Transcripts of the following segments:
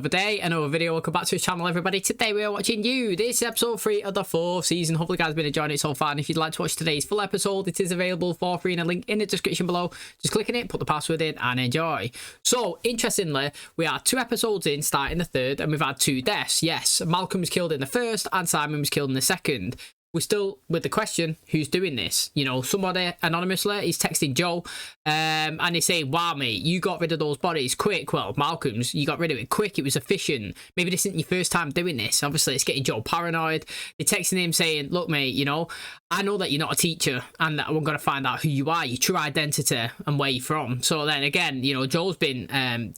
Another day, another video. Welcome back to the channel, everybody. Today we are watching You. This is episode 3 of the 4th season. Hopefully you guys have been enjoying it so far, and if you'd like to watch today's full episode, it is available for free in a link in the description below. Just click on it, put the password in, and enjoy. So interestingly, we are 2 episodes in, starting the 3rd, and we've had 2 deaths. Yes, Malcolm was killed in the 1st and Simon was killed in the 2nd. We're still with the question, who's doing this? You know, somebody anonymously is texting Joe, and they say, wow, mate, you got rid of those bodies quick. Well, Malcolm's, you got rid of it quick. It was efficient. Maybe this isn't your first time doing this. Obviously, it's getting Joe paranoid. They're texting him saying, look, mate, you know, I know that you're not a teacher and that I'm going to find out who you are, your true identity and where you're from. So then again, you know, Joe's been,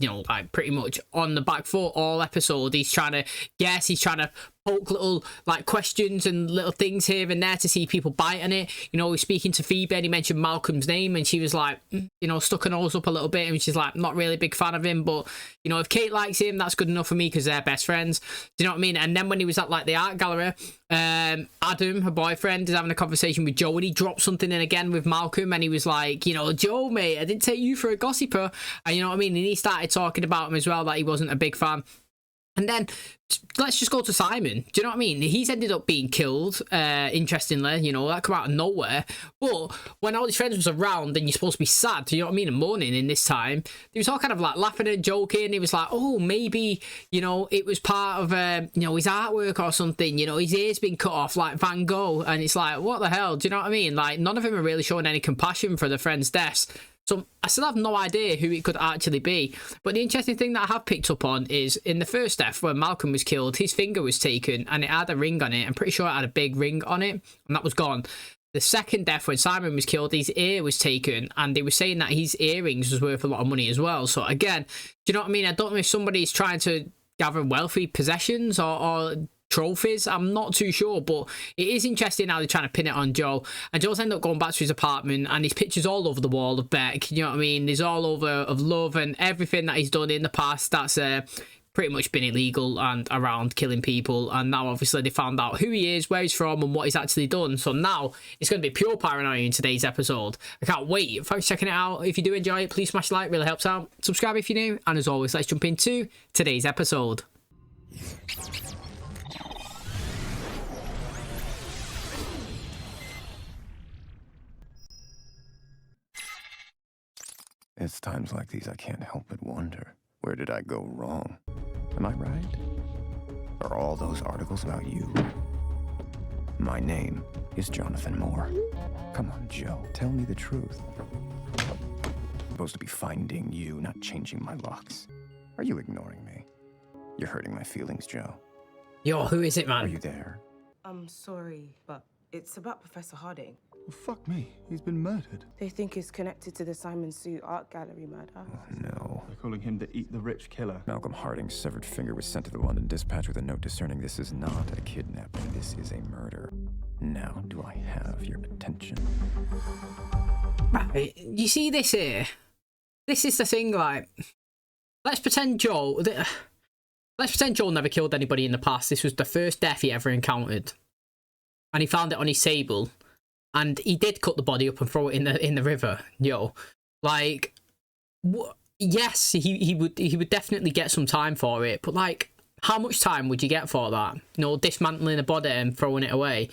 you know, like pretty much on the back foot all episode. He's trying to guess, he's trying to poke little like questions and little things here and there to see people bite on it. You know, he's speaking to Phoebe and he mentioned Malcolm's name and she was like, you know, stuck her nose up a little bit and she's like, not really a big fan of him, but you know, if Kate likes him, that's good enough for me because they're best friends. Do you know what I mean? And then when he was at like the art gallery, Adam, her boyfriend, is having a conversation with Joe and he dropped something in again with Malcolm and he was like, you know, Joe, mate, I didn't take you for a gossiper. And you know what I mean? And he started talking about him as well, that he wasn't a big fan. And then let's just go to Simon. Do you know what I mean? He's ended up being killed, interestingly, you know, that come out of nowhere. But when all his friends was around and you're supposed to be sad, do you know what I mean, and mourning in this time, he was all kind of like laughing and joking. He was like, oh, maybe, you know, it was part of, you know, his artwork or something. You know, his ear's been cut off like Van Gogh. And it's like, what the hell? Do you know what I mean? Like, none of them are really showing any compassion for their friends' deaths. So I still have no idea who it could actually be. But the interesting thing that I have picked up on is in the first death when Malcolm was killed, his finger was taken and it had a ring on it. I'm pretty sure it had a big ring on it and that was gone. The second death when Simon was killed, his ear was taken and they were saying that his earrings was worth a lot of money as well. So again, do you know what I mean? I don't know if somebody's trying to gather wealthy possessions or trophies. I'm not too sure, but it is interesting how they're trying to pin it on Joe. And Joe's ended up going back to his apartment and his picture's all over the wall of Beck. You know what I mean? There's all over of love and everything that he's done in the past that's pretty much been illegal and around killing people. And now obviously they found out who he is, where he's from and what he's actually done. So now it's going to be pure paranoia in today's episode. I can't wait. Thanks for checking it out. If you do enjoy it, please smash the like, really helps out. Subscribe if you're new. And as always, let's jump into today's episode. It's times like these I can't help but wonder, where did I go wrong? Am I right? Are all those articles about you? My name is Jonathan Moore. Come on, Joe, tell me the truth. I'm supposed to be finding you, not changing my locks. Are you ignoring me? You're hurting my feelings, Joe. Yo, who is it, man? Are you there? I'm sorry, but it's about Professor Harding. Well, fuck me. He's been murdered. They think he's connected to the Simon Sue Art Gallery murder. Oh, no. They're calling him the Eat the Rich killer. Malcolm Harding's severed finger was sent to the London Dispatch with a note discerning this is not a kidnapping, this is a murder. Now, do I have your attention? Right, you see this here? This is the thing, like, let's pretend Joe never killed anybody in the past. This was the first death he ever encountered. And he found it on his table. And he did cut the body up and throw it in the river, yo. Like, yes, he would definitely get some time for it, but like, how much time would you get for that? You know, dismantling a body and throwing it away.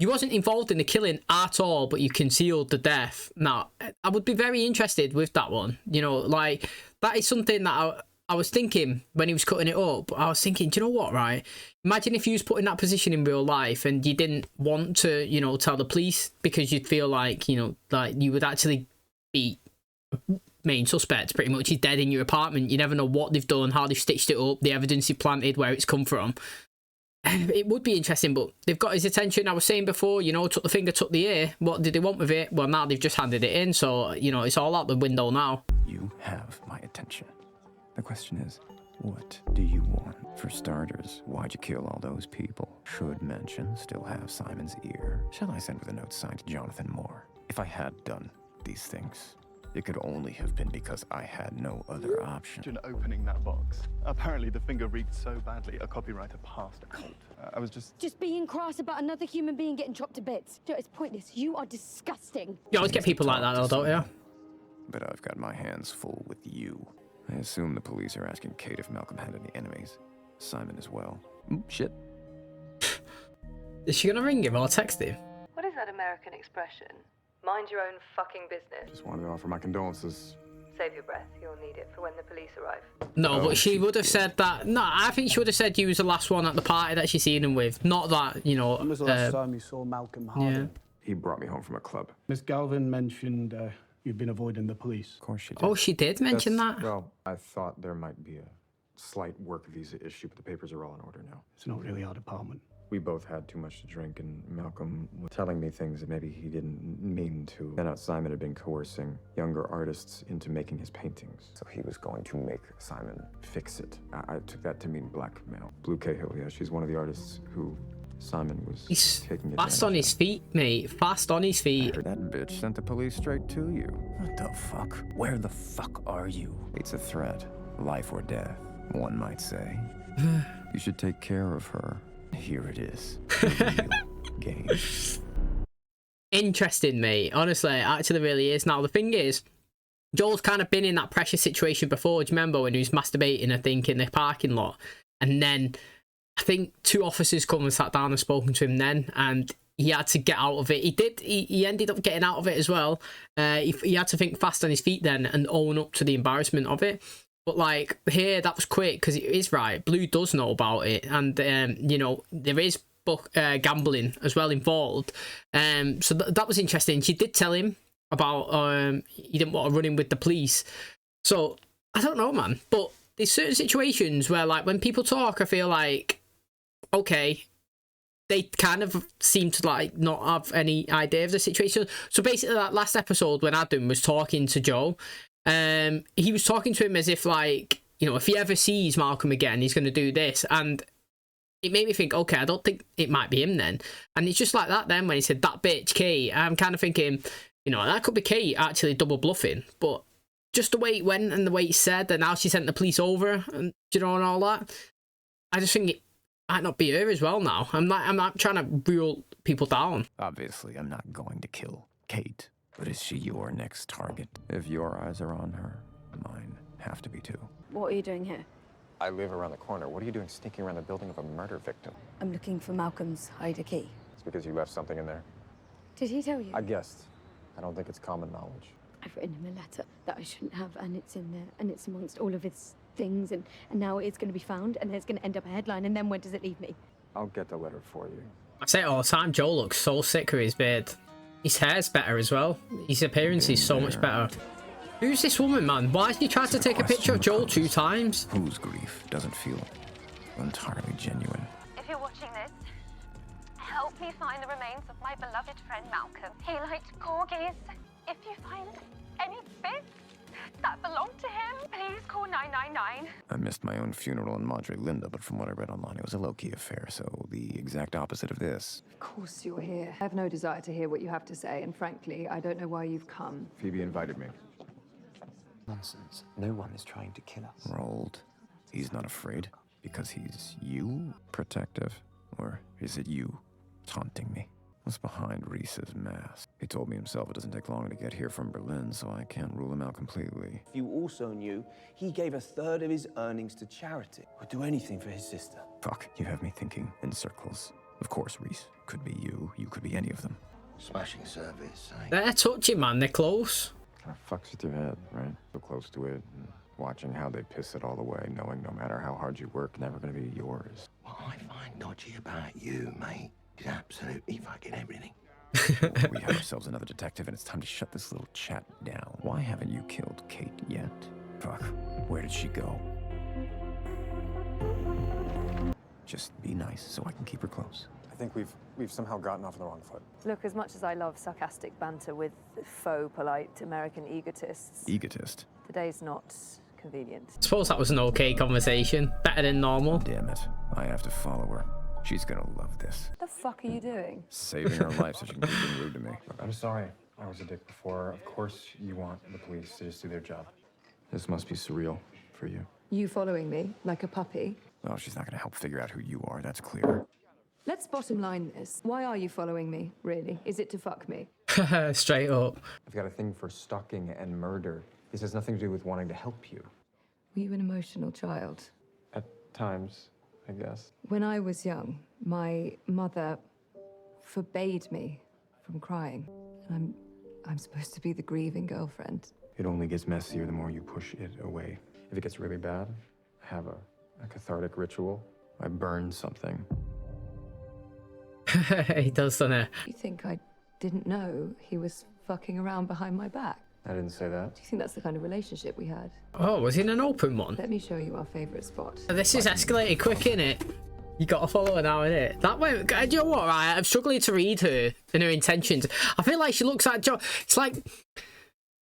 You wasn't involved in the killing at all, but you concealed the death. Now, I would be very interested with that one. You know, like, that is something that I was thinking when he was cutting it up. I was thinking, do you know what, right? Imagine if you was put in that position in real life and you didn't want to, you know, tell the police because you'd feel like, you know, like you would actually be main suspect, pretty much. He's dead in your apartment. You never know what they've done, how they've stitched it up, the evidence he planted, where it's come from. It would be interesting, but they've got his attention. I was saying before, you know, took the finger, took the ear. What did they want with it? Well, now they've just handed it in, so, you know, it's all out the window now. You have my attention. The question is, what do you want? For starters, why'd you kill all those people? Should mention still have Simon's ear. Shall I send with a note signed Jonathan Moore? If I had done these things, it could only have been because I had no other option. Imagine opening that box. Apparently the finger reeked so badly, a copywriter passed out. I was just being crass about another human being getting chopped to bits. Joe, it's pointless. You are disgusting. You always get people like that though, don't you? But I've got my hands full with you. I assume the police are asking Kate if Malcolm had any enemies. Simon as well. Shit. Is she gonna ring him or text him? What is that American expression? Mind your own fucking business. Just wanted to offer my condolences. Save your breath. You'll need it for when the police arrive. No, Oh, but she she would have did. said that. No, I think she would have said you was the last one at the party that she seen him with. Not that, you know. When was the last time you saw Malcolm Harding? He brought me home from a club. Miss Galvin mentioned you've been avoiding the police. Of course she did. Oh, she did mention that. Well, I thought there might be a slight work visa issue, but the papers are all in order now. It's not really our department. We both had too much to drink, and Malcolm was telling me things that maybe he didn't mean to. Then out Simon had been coercing younger artists into making his paintings. So he was going to make Simon fix it. I took that to mean blackmail. Blue Cahill, yeah, she's one of the artists who Simon was He's taking fast advantage on of. his feet, mate. Fast on his feet. That bitch sent the police straight to you. What the fuck? Where the fuck are you? It's a threat. Life or death, one might say. You should take care of her. Here it is. The real game. Interesting, mate. Honestly, it actually really is. Now, the thing is, Joel's kind of been in that pressure situation before. Do you remember when he was masturbating, I think, in the parking lot? And then I think 2 officers come and sat down and spoken to him then, and he had to get out of it. He ended up getting out of it as well. He had to think fast on his feet then and own up to the embarrassment of it. But like here, that was quick because it is right. Blue does know about it, and you know there is gambling as well involved. So that was interesting. She did tell him about he didn't want to run in with the police. So I don't know, man. But there's certain situations where like when people talk, I feel like okay, they kind of seem to like not have any idea of the situation. So basically, that last episode when Adam was talking to Joe. He was talking to him as if like, you know, if he ever sees Malcolm again, he's going to do this. And it made me think, okay, I don't think it might be him then. And it's just like that then when he said that bitch Kate, I'm kind of thinking, you know, that could be Kate actually double bluffing. But just the way it went and the way he said and how she sent the police over and, you know, and all that, I just think it might not be her as well now. I'm not trying to rule people down. Obviously, I'm not going to kill Kate. But is she your next target? If your eyes are on her, mine have to be too. What are you doing here? I live around the corner. What are you doing sneaking around the building of a murder victim? I'm looking for Malcolm's hider key. It's because you left something in there. Did he tell you? I guessed. I don't think it's common knowledge. I've written him a letter that I shouldn't have, and it's in there, and it's amongst all of his things, and now it's going to be found, and it's going to end up a headline, and then where does it leave me? I'll get the letter for you. I say it all the time, Joel looks so sick with his beard. His hair's better as well. His appearance is so much better. Who's this woman, man? Why has he tried to take a picture of Joel 2 times? Whose grief doesn't feel entirely genuine? If you're watching this, help me find the remains of my beloved friend Malcolm. He liked corgis. If you find any bits that belong to him, please call 999. I missed my own funeral in Madre Linda, but from what I read online, it was a low-key affair, so the exact opposite of this. Of course you're here. I have no desire to hear what you have to say, and frankly, I don't know why you've come. Phoebe invited me. Nonsense. No one is trying to kill us. Rolled. He's not afraid because he's you protective? Or is it you taunting me? What's behind Reese's mask? He told me himself it doesn't take long to get here from Berlin, so I can't rule him out completely. You also knew he gave 1/3 of his earnings to charity. Would do anything for his sister. Fuck, you have me thinking in circles. Of course, Reese. Could be you. You could be any of them. Smashing service, eh? They're touching, man. They're close. Kind of fucks with your head, right? So close to it, and watching how they piss it all away, knowing no matter how hard you work, never gonna be yours. What I find dodgy about you, mate, is absolutely fucking everything. We have ourselves another detective, and it's time to shut this little chat down. Why haven't you killed Kate yet? Fuck, where did she go? Just be nice so I can keep her close. I think we've somehow gotten off on the wrong foot. Look, as much as I love sarcastic banter with faux polite American egotists, Egotist. today's not convenient. I suppose that was an okay conversation. Better than normal. Damn it. I have to follow her. She's gonna love this. What the fuck are you doing? Saving her life so she can keep being rude to me. Look, I'm sorry I was a dick before. Of course you want the police to just do their job. This must be surreal for you. You following me like a puppy? Well, she's not gonna help figure out who you are, that's clear. Let's bottom line this. Why are you following me, really? Is it to fuck me? Straight up. I've got a thing for stalking and murder. This has nothing to do with wanting to help you. Were you an emotional child? At times, I guess. When I was young, my mother forbade me from crying. And I'm supposed to be the grieving girlfriend. It only gets messier the more you push it away. If it gets really bad, I have a cathartic ritual. I burn something. He does, doesn't it? You think I didn't know he was fucking around behind my back? I didn't say that. Do you think that's the kind of relationship we had? Oh, was it an open one? Let me show you our favourite spot. This is escalated quick, innit? You gotta follow her now, innit? That way, do you know what, right? I'm struggling to read her and her intentions. I feel like she looks like it's like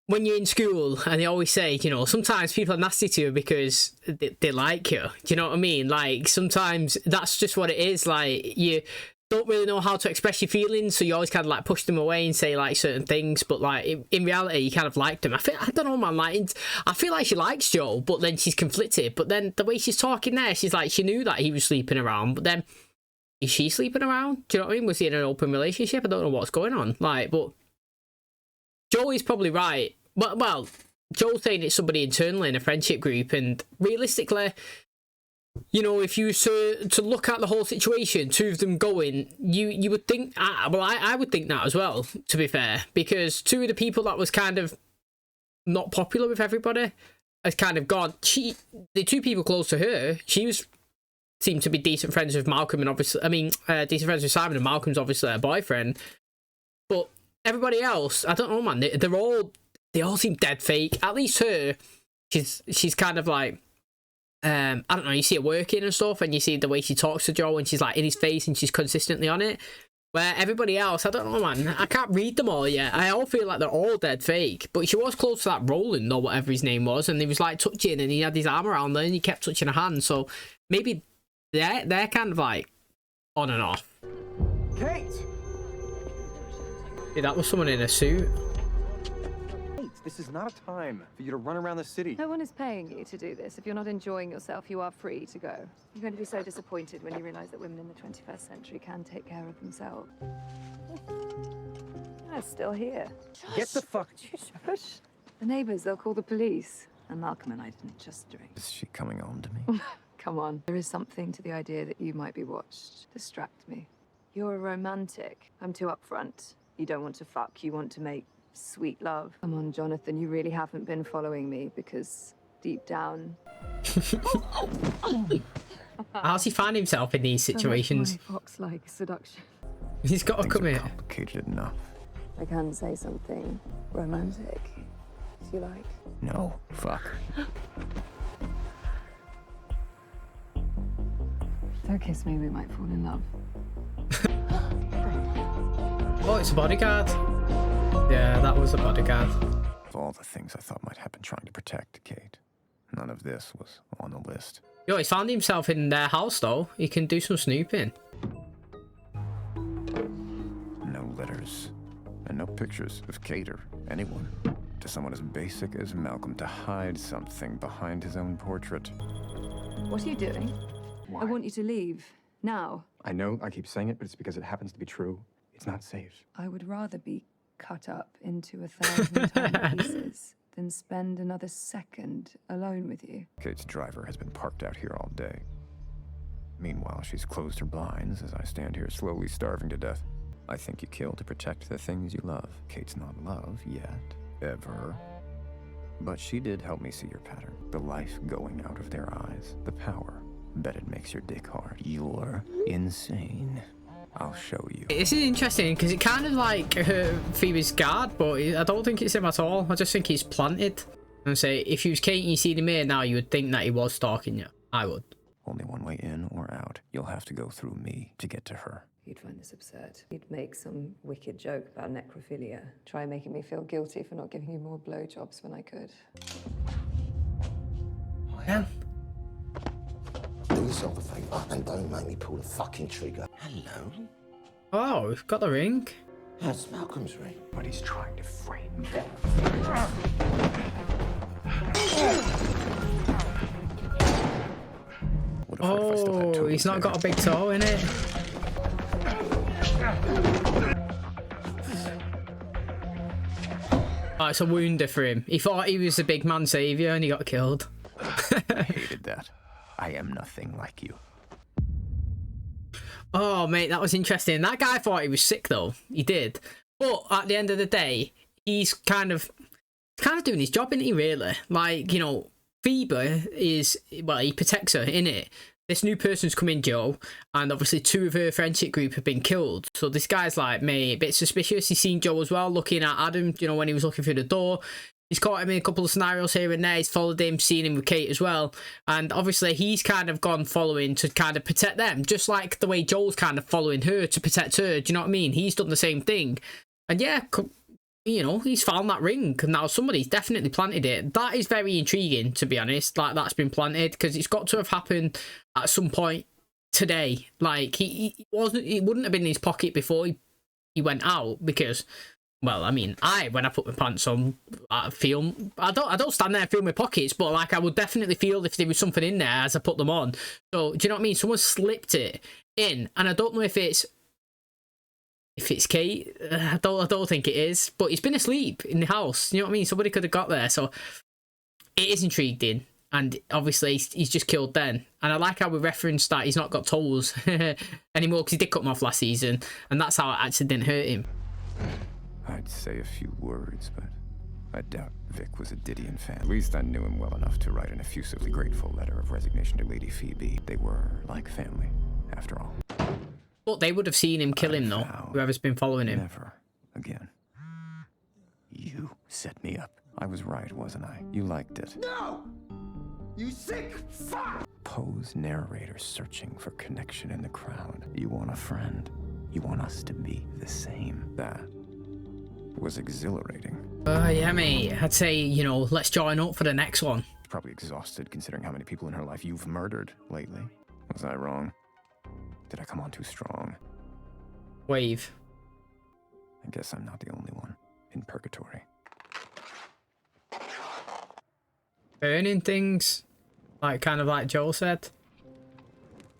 when you're in school and they always say, you know, sometimes people are nasty to you because they like you. Do you know what I mean? Like, sometimes that's just what it is. Like, you don't really know how to express your feelings, so you always kind of like push them away and say like certain things, but like in reality you kind of like them. I don't know, man, like I feel like she likes Joel, but then she's conflicted. But then the way she's talking there, she's like, she knew that he was sleeping around, but then is she sleeping around? Do you know what I mean? Was he in an open relationship? I don't know what's going on. Like, but Joel is probably right. Well, Joel's saying it's somebody internally in a friendship group, and realistically, you know, if you were to look at the whole situation, two of them going, you would think, I would think that as well, to be fair, because two of the people that was kind of not popular with everybody has kind of gone. The two people close to her, seemed to be decent friends with Malcolm, and obviously, decent friends with Simon, and Malcolm's obviously her boyfriend. But everybody else, I don't know, man, they all seem dead fake. At least her, she's kind of like, I don't know, you see her working and stuff, and you see the way she talks to Joe, and she's like in his face and she's consistently on it. Where everybody else, I don't know, man, I can't read them all yet. I all feel like they're all dead fake. But she was close to that Roland or whatever his name was, and he was like touching, and he had his arm around her and he kept touching her hand. So maybe they're kind of like on and off. Kate! Yeah, that was someone in a suit. This is not a time for you to run around the city. No one is paying you to do this. If you're not enjoying yourself, you are free to go. You're going to be so disappointed when you realise that women in the 21st century can take care of themselves. I'm still here. Get the fuck... Shush. The neighbours, they'll call the police. And Malcolm and I didn't just drink. Is she coming on to me? Come on. There is something to the idea that you might be watched. Distract me. You're a romantic. I'm too upfront. You don't want to fuck. You want to make sweet love. Come on, Jonathan, you really haven't been following me, because deep down... How's he find himself in these situations? Fox-like seduction. He's got to come here. Complicated enough. I can say something romantic, if you like. No, fuck. Don't kiss me, we might fall in love. Oh, it's a bodyguard. Yeah, that was a bodyguard. Of all the things I thought might happen trying to protect Kate, none of this was on the list. Yo, he's found himself in their house, though. He can do some snooping. No letters, and no pictures of Kate or anyone. To someone as basic as Malcolm to hide something behind his own portrait. What are you doing? Why? I want you to leave. Now. I know I keep saying it, but it's because it happens to be true. It's not safe. I would rather be cut up into 1,000 tiny pieces than spend another second alone with you. Kate's driver has been parked out here all day. Meanwhile, she's closed her blinds as I stand here slowly starving to death. I think you kill to protect the things you love. Kate's not love yet, ever. But she did help me see your pattern. The life going out of their eyes. The power. Bet it makes your dick hard. You're insane. I'll show you. This is interesting because it kind of like Phoebe's guard, but I don't think it's him at all. I just think he's planted. And say, if you was Kate and you see him here now, you would think that he was stalking you. I would. Only one way in or out. You'll have to go through me to get to her. You'd find this absurd. You'd make some wicked joke about necrophilia. Try making me feel guilty for not giving you more blowjobs when I could. Yeah. Do yourself a favour and don't make me pull the fucking trigger. Hello? Oh, we've got the ring. That's Malcolm's ring. But he's trying to frame them. Oh, he's not got a big toe in it. Oh, it's a wounder for him. He thought he was the big man saviour and he got killed. I hated that. I am nothing like you. Oh, mate, that was interesting. That guy thought he was sick, though. He did. But at the end of the day, he's kind of doing his job, isn't he, really? Like, you know, Phoebe is, well, he protects her, innit? This new person's come in, Joe, and obviously 2 of her friendship group have been killed. So this guy's like, mate, a bit suspicious. He's seen Joe as well, looking at Adam, you know, when he was looking through the door. He's caught him in a couple of scenarios here and there. He's followed him, seen him with Kate as well. And obviously he's kind of gone following to kind of protect them, just like the way Joel's kind of following her to protect her. Do you know what I mean? He's done the same thing. And yeah, you know, he's found that ring. Now somebody's definitely planted it. That is very intriguing, to be honest. Like, that's been planted, because it's got to have happened at some point today. Like, he wouldn't have been in his pocket before he went out, because, well, I mean, when I put my pants on, I don't stand there and feel my pockets, but like, I would definitely feel if there was something in there as I put them on. So do you know what I mean? Someone slipped it in, and I don't know if it's Kate. I don't think it is, but he's been asleep in the house. You know what I mean? Somebody could have got there. So it is intriguing, and obviously he's just killed then. And I like how we referenced that he's not got toes anymore, because he did cut them off last season, and that's how it actually didn't hurt him. I'd say a few words, but I doubt Vic was a Didion fan. At least I knew him well enough to write an effusively grateful letter of resignation to Lady Phoebe. They were like family, after all. But they would have seen him kill him, though, whoever's been following him. Never again. You set me up. I was right, wasn't I? You liked it. No! You sick fuck! Poe's narrator searching for connection in the crowd. You want a friend. You want us to be the same. That was exhilarating. Yeah, mate. I'd say, you know, let's join up for the next one. Probably exhausted considering how many people in her life you've murdered lately. Was I wrong? Did I come on too strong? Wave. I guess I'm not the only one in purgatory. Burning things, like kind of like Joel said.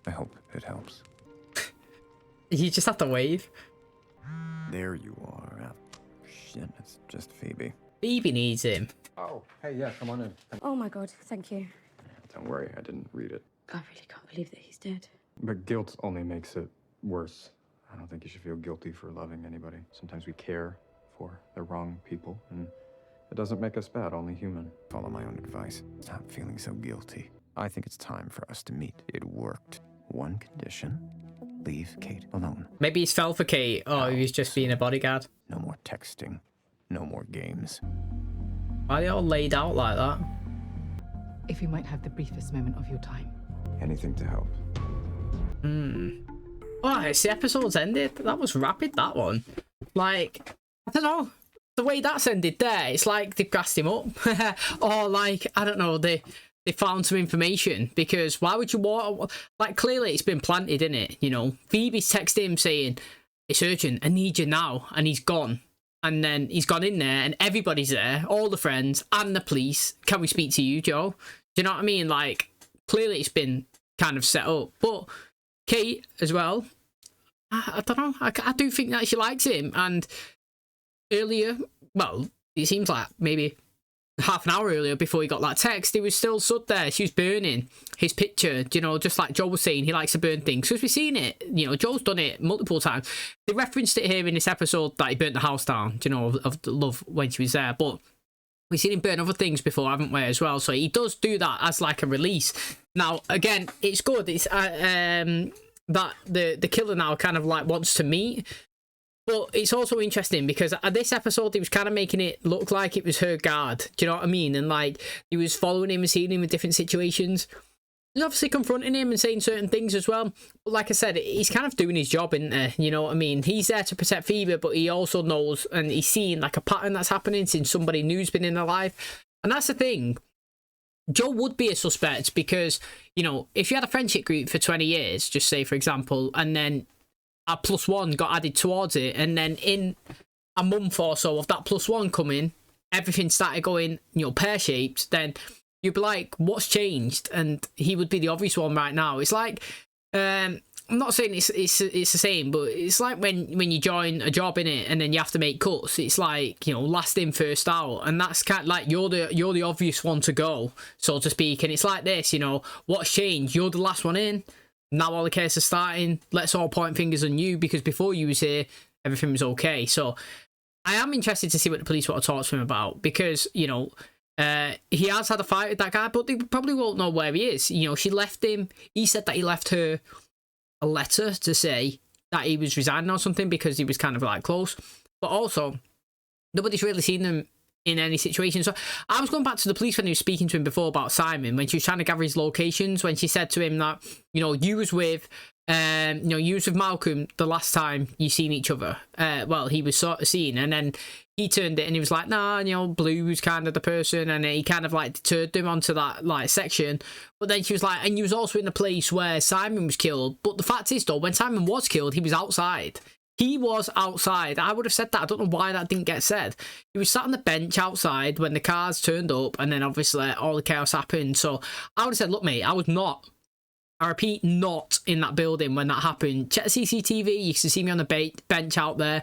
I hope it helps. You just have to wave. There you are. Shit, it's just Phoebe. Phoebe needs him. Oh, hey, yeah, come on in. Oh my God, thank you. Don't worry, I didn't read it. I really can't believe that he's dead. But guilt only makes it worse. I don't think you should feel guilty for loving anybody. Sometimes we care for the wrong people, and it doesn't make us bad, only human. Follow my own advice. Stop feeling so guilty. I think it's time for us to meet. It worked. One condition. Leave Kate alone. Maybe he's fell for Kate, or he was just being a bodyguard. No more texting. No more games. Why are they all laid out like that? If you might have the briefest moment of your time. Anything to help. Oh, it's the episode's ended. That was rapid, that one. Like, I don't know. The way that's ended there, it's like they've gassed him up. Or like, I don't know, they found some information. Because why would you want... Like, clearly it's been planted, innit? You know, Phoebe's texted him saying, it's urgent, I need you now. And he's gone. And then he's gone in there and everybody's there. All the friends and the police. Can we speak to you, Joe? Do you know what I mean? Like, clearly it's been kind of set up. But Kate as well, I don't know. I do think that she likes him. And earlier, well, it seems like maybe half an hour earlier before he got that text, he was still stood there. She was burning his picture, you know, just like Joe was saying, he likes to burn things. Because we've seen it, you know, Joe's done it multiple times. They referenced it here in this episode that he burnt the house down, you know, of the love when she was there. But we've seen him burn other things before, haven't we, as well? So he does do that as like a release. Now, again, it's good. It's that the killer now kind of like wants to meet. But it's also interesting because at this episode, he was kind of making it look like it was her guard. Do you know what I mean? And like, he was following him and seeing him in different situations. He's obviously confronting him and saying certain things as well. But like I said, he's kind of doing his job, isn't there? You know what I mean? He's there to protect Phoebe, but he also knows and he's seeing like a pattern that's happening since somebody new's been in their life. And that's the thing. Joe would be a suspect because, you know, if you had a friendship group for 20 years, just say, for example, and then a +1 got added towards it, and then in a month or so of that +1 coming, everything started going, you know, pear-shaped, then you'd be like, what's changed? And he would be the obvious one right now. It's like I'm not saying it's the same, but it's like when you join a job in it and then you have to make cuts. It's like, you know, last in first out, and that's kind of like you're the obvious one to go, so to speak. And it's like this, you know, what's changed? You're the last one in. Now all the cases are starting. Let's all point fingers on you, because before you was here, everything was okay. So I am interested to see what the police want to talk to him about, because, you know, he has had a fight with that guy, but they probably won't know where he is. You know, she left him. He said that he left her a letter to say that he was resigning or something, because he was kind of like close. But also, nobody's really seen them in any situation. So I was going back to the police when he was speaking to him before about Simon, when she was trying to gather his locations, when she said to him that, you know, you was with Malcolm the last time you seen each other. Well, he was sort of seen, and then he turned it and he was like, nah, you know, Blue was kind of the person, and he kind of like turned him onto that like section. But then she was like, and you was also in the place where Simon was killed. But the fact is though, when Simon was killed, he was outside. He was outside. I would have said that. I don't know why that didn't get said. He was sat on the bench outside when the cars turned up, and then obviously all the chaos happened. So I would have said, look, mate, I was not, I repeat, not in that building when that happened. Check the CCTV. You can see me on the bench out there.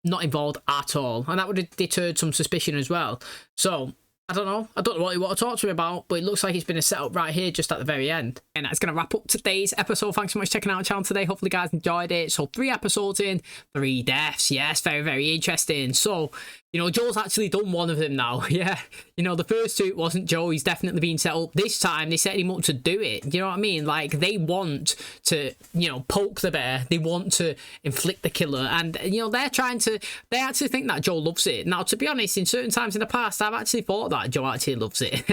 Not involved at all. And that would have deterred some suspicion as well. So I don't know what you want to talk to him about, but it looks like it's been a setup right here just at the very end. And that's going to wrap up today's episode. Thanks so much for checking out the channel today. Hopefully you guys enjoyed it. So 3 episodes in, 3 deaths. Yes, very, very interesting. So, you know, Joel's actually done one of them now. Yeah, you know, the first 2, it wasn't Joe. He's definitely been set up. This time, they set him up to do it. You know what I mean? Like, they want to, you know, poke the bear. They want to inflict the killer. And, you know, they actually think that Joe loves it. Now, to be honest, in certain times in the past, I've actually thought that Joe actually loves it.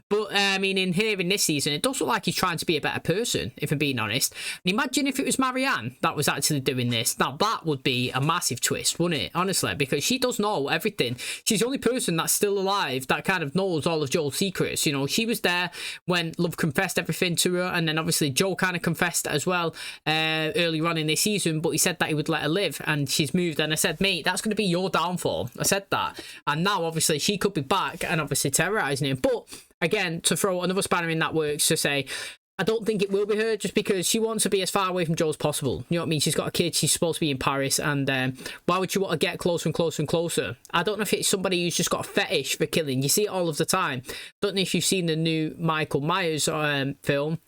But, I mean, in this season, it does look like he's trying to be a better person, if I'm being honest. And imagine if it was Marianne that was actually doing this. Now, that would be a massive twist, wouldn't it? Honestly, because she does know everything. She's the only person that's still alive that kind of knows all of Joel's secrets. You know, she was there when Love confessed everything to her, and then obviously Joel kind of confessed as well earlier on in this season, but he said that he would let her live, and she's moved. And I said, mate, that's going to be your downfall. I said that. And now obviously she could be back and obviously terrorizing him. But again, to throw another spanner in that works, to say, I don't think it will be her, just because she wants to be as far away from Joel as possible. You know what I mean? She's got a kid. She's supposed to be in Paris. And why would you want to get closer and closer and closer? I don't know if it's somebody who's just got a fetish for killing. You see it all of the time. Don't know if you've seen the new Michael Myers film.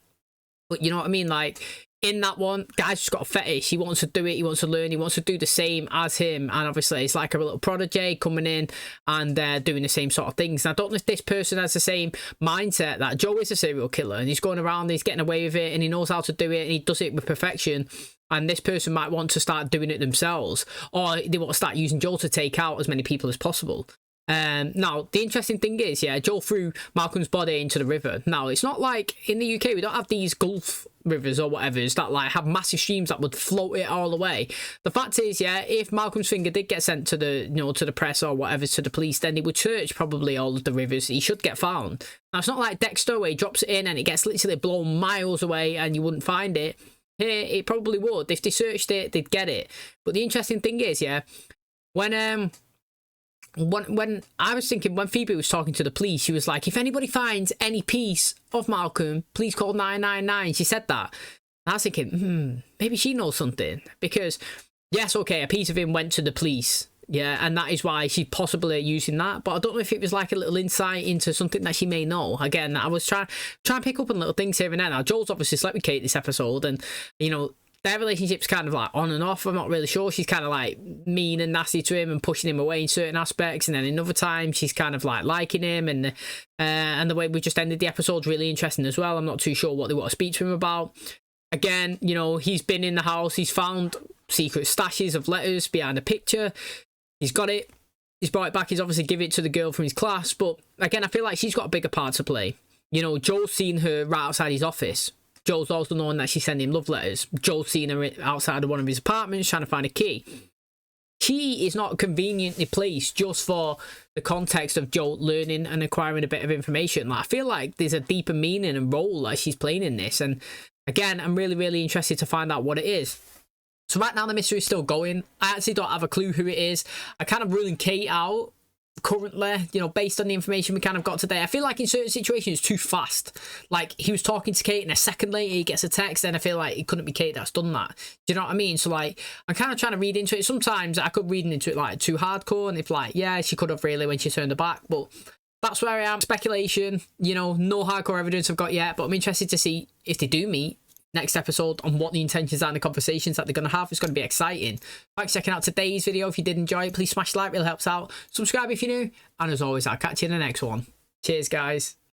But you know what I mean? Like, in that one, guy's just got a fetish. He wants to do it. He wants to learn. He wants to do the same as him. And obviously, it's like a little prodigy coming in and doing the same sort of things. And I don't know if this person has the same mindset that Joe is a serial killer and he's going around and he's getting away with it and he knows how to do it and he does it with perfection. And this person might want to start doing it themselves, or they want to start using Joel to take out as many people as possible. Now, the interesting thing is, yeah, Joel threw Malcolm's body into the river. Now, it's not like in the UK, we don't have these Gulf rivers or whatever that like have massive streams that would float it all away. The fact is, yeah, if Malcolm's finger did get sent to the, you know, to the press or whatever, to the police, then they would search probably all of the rivers. He should get found. Now, it's not like Dexter where he drops it in and it gets literally blown miles away and you wouldn't find it. Here, it probably would. If they searched it, they'd get it. But the interesting thing is, yeah, when I was thinking, when Phoebe was talking to the police, she was like, if anybody finds any piece of Malcolm, please call 999. She said that. And I was thinking, maybe she knows something. Because, yes, okay, a piece of him went to the police. Yeah, and that is why she's possibly using that. But I don't know if it was like a little insight into something that she may know. Again, I was trying to pick up on little things here and there. Now, Joel's obviously slept with Kate this episode. And, you know, their relationship's kind of like on and off. I'm not really sure. She's kind of like mean and nasty to him and pushing him away in certain aspects. And then in other times, she's kind of like liking him. And the way we just ended the episode's really interesting as well. I'm not too sure what they want to speak to him about. Again, you know, he's been in the house. He's found secret stashes of letters behind a picture. He's got it. He's brought it back. He's obviously given it to the girl from his class. But again, I feel like she's got a bigger part to play. You know, Joel's seen her right outside his office. Joel's also knowing that she's sending him love letters. Joel's seen her outside of one of his apartments trying to find a key. She is not conveniently placed just for the context of Joel learning and acquiring a bit of information. Like, I feel like there's a deeper meaning and role that she's playing in this. And again, I'm really, really interested to find out what it is. So right now the mystery is still going. I actually don't have a clue who it is. I kind of ruling Kate out currently, you know, based on the information we kind of got today. I feel like in certain situations it's too fast. Like he was talking to Kate and a second later he gets a text, and I feel like it couldn't be Kate that's done that. Do you know what I mean? So like I'm kind of trying to read into it. Sometimes I could read into it like too hardcore, and if like, yeah, she could have really when she turned her back, but that's where I am. Speculation, you know, no hardcore evidence I've got yet, but I'm interested to see if they do meet next episode on what the intentions are and the conversations that they're going to have. It's going to be exciting. Thanks for checking out today's video. If you did enjoy it, please smash the like, really helps out. Subscribe if you're new, and as always, I'll catch you in the next one. Cheers, guys.